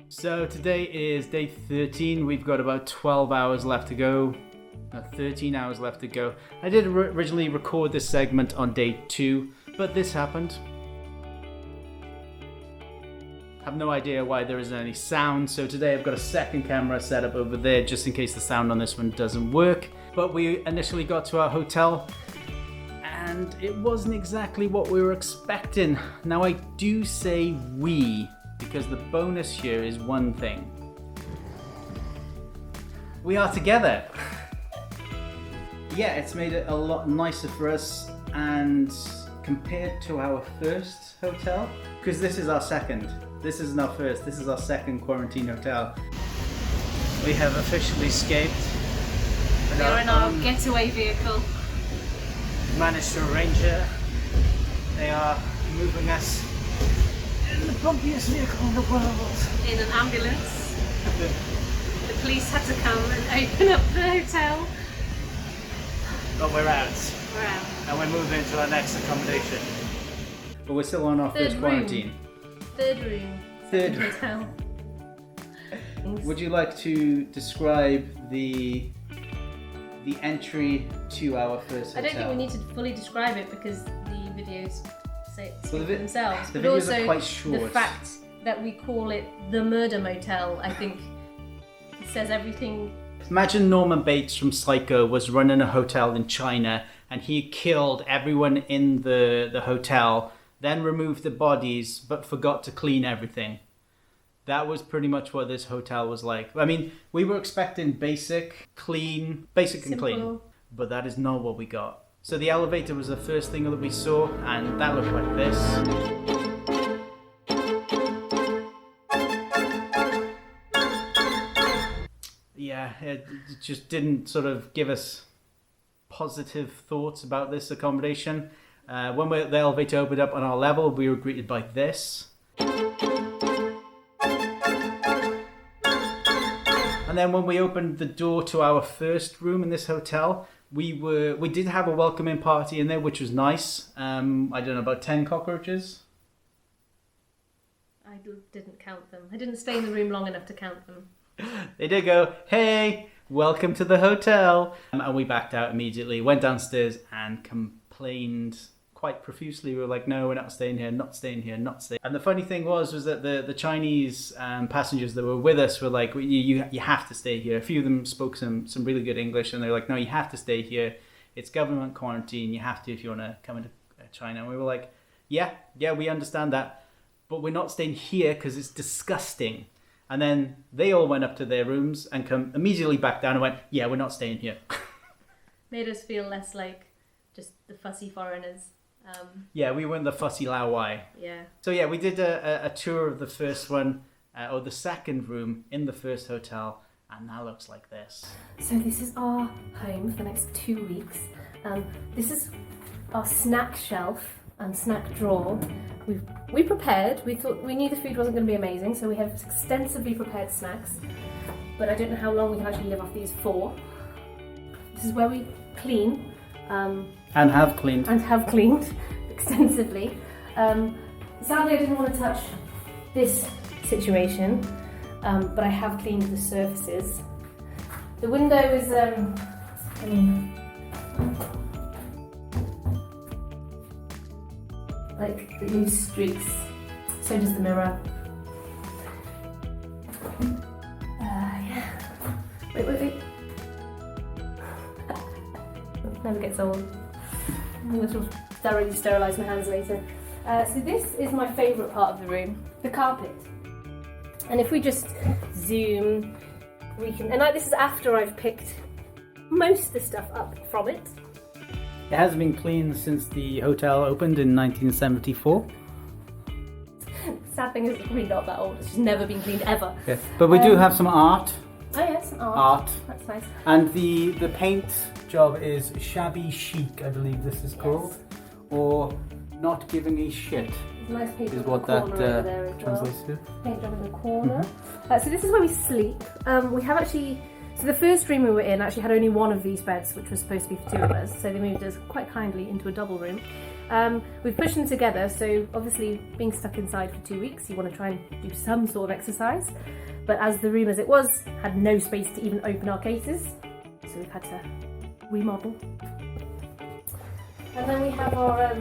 So today is day 13. We've got about 12 hours left to go. 13 hours left to go. I did originally record this segment on day 2, but this happened. I have no idea why there isn't any sound, so today I've got a second camera set up over there just in case the sound on this one doesn't work. But we initially got to our hotel and it wasn't exactly what we were expecting. Now I do say we, because the bonus here is one thing. We are together. Yeah, it's made it a lot nicer for us, and compared to our first hotel, because this is our second. This isn't our first, this is our second quarantine hotel. We have officially escaped. We're in our getaway vehicle. Managed to arrange it. They are moving us in the bumpiest vehicle in the world. In an ambulance. The police had to come and open up the hotel. But we're out. We're out. And we're moving to our next accommodation. But we're still on our Third first room. quarantine. Third room. Third Second hotel. Would you like to describe the entry to our first hotel? I don't think we need to fully describe it because the videos speak for themselves. The but videos also are quite short. The fact that we call it the murder motel, I think, says everything. Imagine Norman Bates from Psycho was running a hotel in China and he killed everyone in the hotel, then removed the bodies but forgot to clean everything. That was pretty much what this hotel was like. I mean, we were expecting basic and clean, but that is not what we got. So the elevator was the first thing that we saw, and that looked like this. Yeah, it just didn't sort of give us positive thoughts about this accommodation. When the elevator opened up on our level, we were greeted by this. And then when we opened the door to our first room in this hotel, we did have a welcoming party in there, which was nice. I don't know, about 10 cockroaches. I didn't count them. I didn't stay in the room long enough to count them. They did go, "Hey, welcome to the hotel." And we backed out immediately, went downstairs and complained quite profusely. We were like, "No, we're not staying here, not staying here, not staying." And the funny thing was that the Chinese passengers that were with us were like, you have to stay here. A few of them spoke some really good English, and they were like, "No, you have to stay here. It's government quarantine. You have to if you want to come into China." And we were like, yeah, we understand that, but we're not staying here because it's disgusting. And then they all went up to their rooms and come immediately back down and went, "Yeah, we're not staying here." Made us feel less like just the fussy foreigners. Yeah, we weren't the fussy Lao Wai. Yeah. So yeah, we did a tour of the first one, or the second room in the first hotel, and that looks like this. So this is our home for the next 2 weeks. This is our snack shelf and snack drawer. We prepared. We knew the food wasn't going to be amazing, so we have extensively prepared snacks. But I don't know how long we can actually live off these for. This is where we clean. And have cleaned. And have cleaned extensively. Sadly, I didn't want to touch this situation, but I have cleaned the surfaces. The window is, like it leaves streaks. So does the mirror. Yeah. Wait. Never gets old. I'm going to thoroughly sterilise my hands later. So this is my favourite part of the room, the carpet. And if we just zoom, we can. And this is after I've picked most of the stuff up from it. It hasn't been cleaned since the hotel opened in 1974. Sad thing is, it's probably not that old. It's just never been cleaned ever. Yeah. But we do have some art. Oh yes, art. That's nice. And the paint job is shabby chic, I believe this is called, or not giving a shit. Nice paint is job what in the that corner over there as translates well. to. Paint job in the corner. So this is where we sleep. We have actually. So the first room we were in actually had only one of these beds, which was supposed to be for two of us. So they moved us quite kindly into a double room. We've pushed them together, so obviously being stuck inside for 2 weeks, you want to try and do some sort of exercise. But as the room as it was had no space to even open our cases, so we've had to remodel. And then we have our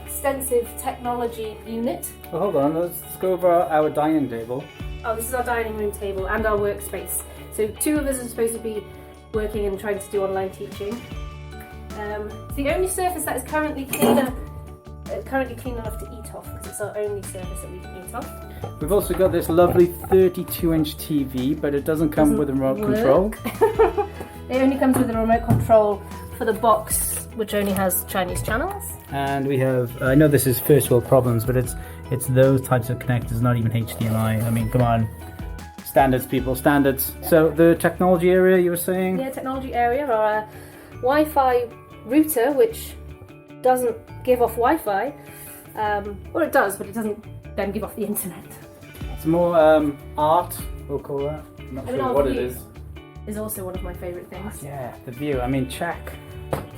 extensive technology unit. Well, hold on, let's go over our dining table. Oh, this is our dining room table and our workspace. So 2 of us are supposed to be working and trying to do online teaching. It's the only surface that is currently clean enough to eat off, because it's our only surface that we can eat off. We've also got this lovely 32-inch TV, but it doesn't come with a remote control. It only comes with a remote control for the box, which only has Chinese channels. And we have, I know this is first world problems, but it's those types of connectors, not even HDMI. I mean, come on. Standards, people, standards. So the technology area, you were saying? Yeah, technology area, our Wi-Fi router, which doesn't give off Wi-Fi, or it does, but it doesn't then give off the internet. It's more art, we'll call that. I'm not sure what it is. Is also one of my favourite things. Yeah, the view. I mean, check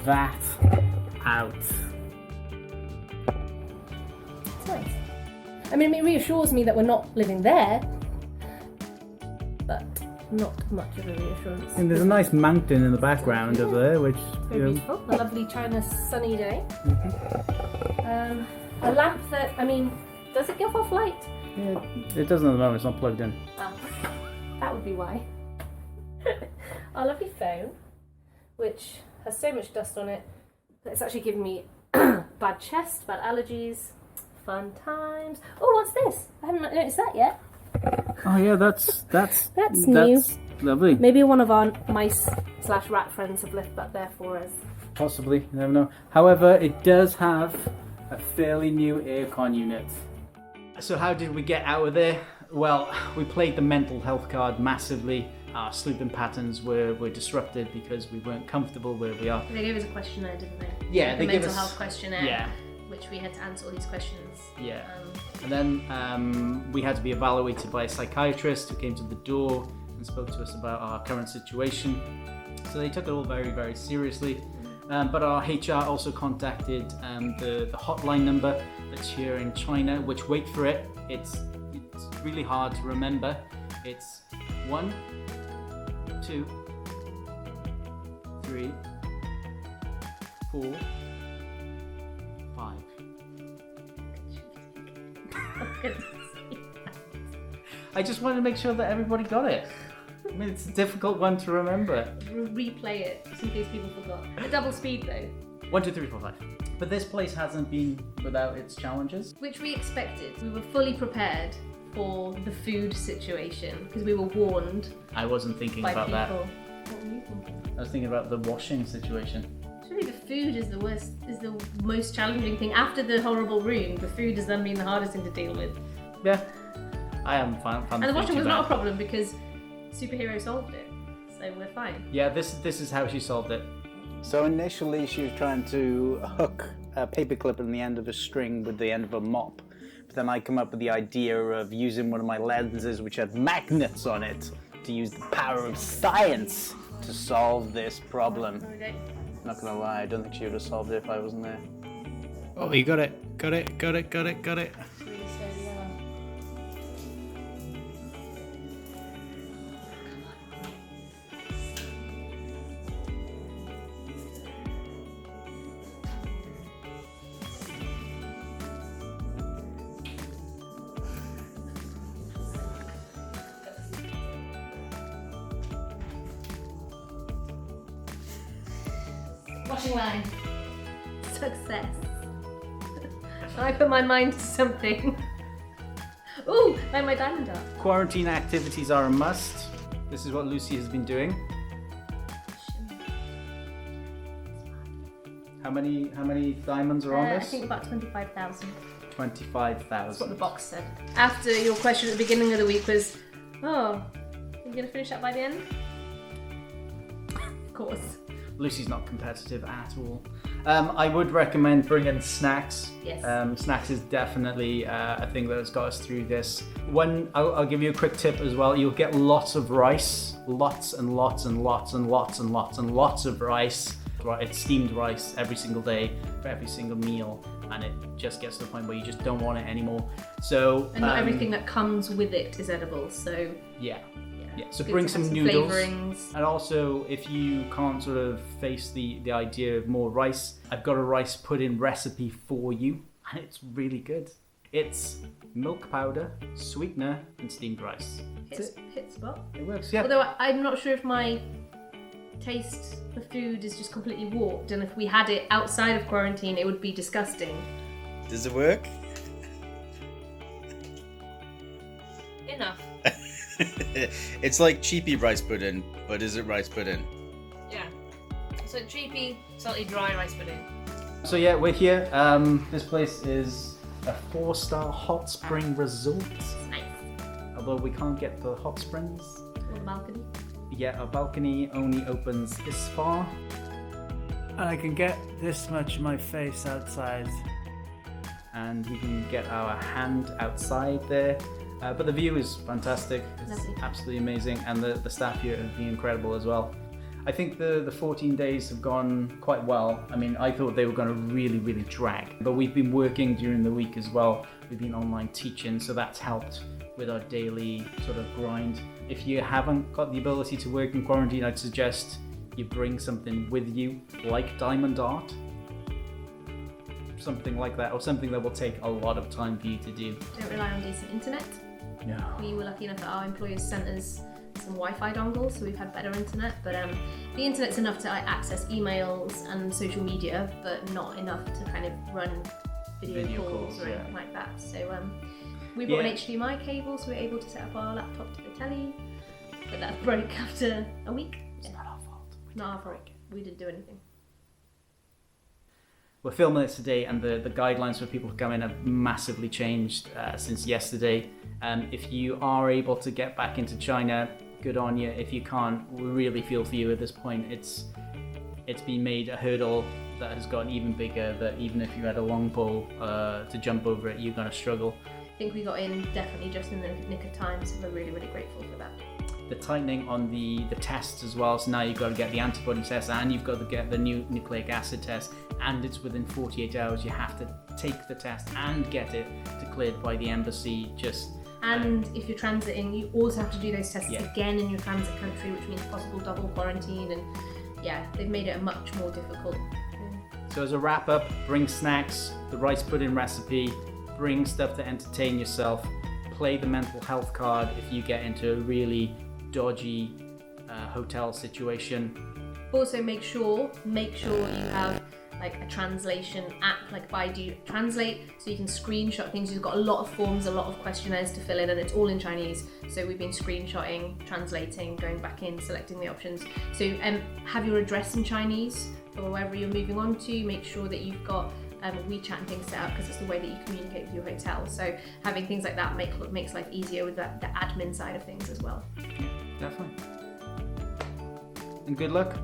that out. It's nice. I mean, it reassures me that we're not living there, but not much of a reassurance. And there's a nice mountain in the background over there, which very beautiful. A lovely China sunny day. A lamp that, I mean, does it give off light? Yeah, it doesn't at the moment. It's not plugged in. Ah, that would be why. Our lovely phone, which has so much dust on it that it's actually giving me bad chest, bad allergies, fun times. Oh, what's this? I haven't noticed that yet. Oh yeah, that's new. Lovely. Maybe one of our mice/rat friends have left that there for us. Possibly, you never know. However, it does have a fairly new aircon unit. So how did we get out of there? Well, we played the mental health card massively. Our sleeping patterns were disrupted because we weren't comfortable where we are. They gave us a questionnaire, didn't they? Yeah, the they gave mental us health questionnaire. Yeah. Which we had to answer all these questions. Yeah. And then we had to be evaluated by a psychiatrist who came to the door and spoke to us about our current situation. So they took it all very, very seriously. But our HR also contacted the hotline number that's here in China, which, wait for it, it's really hard to remember. It's 1, 2, 3, 4, 5. I just wanted to make sure that everybody got it. I mean, it's a difficult one to remember. Replay it, just in case people forgot. A double speed though. 1, 2, 3, 4, 5. But this place hasn't been without its challenges. Which we expected. We were fully prepared for the food situation because we were warned. I wasn't thinking by about people. that. What were you thinking? I was thinking about the washing situation. Surely the food is the worst, is the most challenging thing. After the horrible room, the food has then been the hardest thing to deal with. Yeah, I haven't found And the food washing too was bad. not a problem because Superhero solved it, so we're fine. Yeah, this is how she solved it. So initially she was trying to hook a paperclip in the end of a string with the end of a mop. But then I come up with the idea of using one of my lenses which had magnets on it to use the power of science to solve this problem. Not gonna lie, I don't think she would have solved it if I wasn't there. Oh, you got it. Got it. Washing line. Success. I put my mind to something. Ooh, like my diamond dart. Quarantine activities are a must. This is what Lucy has been doing. How many diamonds are on I this? think about 25,000. 25,000. That's what the box said. After your question at the beginning of the week was, oh, are you going to finish that by the end? Of course. Lucy's not competitive at all. I would recommend bringing snacks. Yes. Snacks is definitely a thing that has got us through this. I'll give you a quick tip as well. You'll get lots of rice, lots and lots and lots and lots and lots and lots of rice. It's steamed rice every single day for every single meal, and it just gets to the point where you just don't want it anymore. So and not everything that comes with it is edible. So yeah. So good bring to have some noodles. Flavorings. And also, if you can't sort of face the idea of more rice, I've got a rice pudding recipe for you, and it's really good. It's milk powder, sweetener, and steamed rice. Hit spot. It works, yeah. Although I'm not sure if my taste for food is just completely warped, and if we had it outside of quarantine, it would be disgusting. Does it work? Enough. It's like cheapy rice pudding, but is it rice pudding? Yeah. So cheapy, salty, dry rice pudding. So yeah, we're here. This place is a 4-star hot spring resort. Nice. Although we can't get the hot springs. On the balcony. Yeah, our balcony only opens this far. And I can get this much of my face outside. And we can get our hand outside there. But the view is fantastic. It's Lovely. absolutely amazing. And the staff here have been incredible as well. I think the 14 days have gone quite well. I mean, I thought they were going to really, really drag. But we've been working during the week as well. We've been online teaching, so that's helped with our daily sort of grind. If you haven't got the ability to work in quarantine, I'd suggest you bring something with you, like diamond art. Something like that, or something that will take a lot of time for you to do. Don't rely on decent internet. No. We were lucky enough that our employers sent us some Wi-Fi dongles, so we've had better internet. But the internet's enough to access emails and social media, but not enough to kind of run video calls or anything like that. So we bought an HDMI cable, so we were able to set up our laptop to the telly. But that broke after a week. It's not our fault. Not our fault. We didn't do anything. We're filming this today, and the guidelines for people to come in have massively changed since yesterday. If you are able to get back into China, good on you. If you can't, we really feel for you at this point. It's been made a hurdle that has gotten even bigger, that even if you had a long pole to jump over it, you're going to struggle. I think we got in definitely just in the nick of time, so we're really, really grateful for that. The tightening on the tests as well, so now you've got to get the antibody test and you've got to get the new nucleic acid test, and it's within 48 hours you have to take the test and get it declared by the embassy. And if you're transiting, you also have to do those tests again in your transit country, which means possible double quarantine, and they've made it much more difficult. So as a wrap up, bring snacks, the rice pudding recipe, bring stuff to entertain yourself, play the mental health card if you get into a really dodgy hotel situation. Also make sure you have like a translation app like Baidu Translate, so you can screenshot things. You've got a lot of forms, a lot of questionnaires to fill in, and it's all in Chinese, so we've been screenshotting, translating, going back in, selecting the options. So have your address in Chinese for wherever you're moving on to. Make sure that you've got WeChat and things set up, because it's the way that you communicate with your hotel. So having things like that makes life easier with the admin side of things as well. Definitely. And good luck.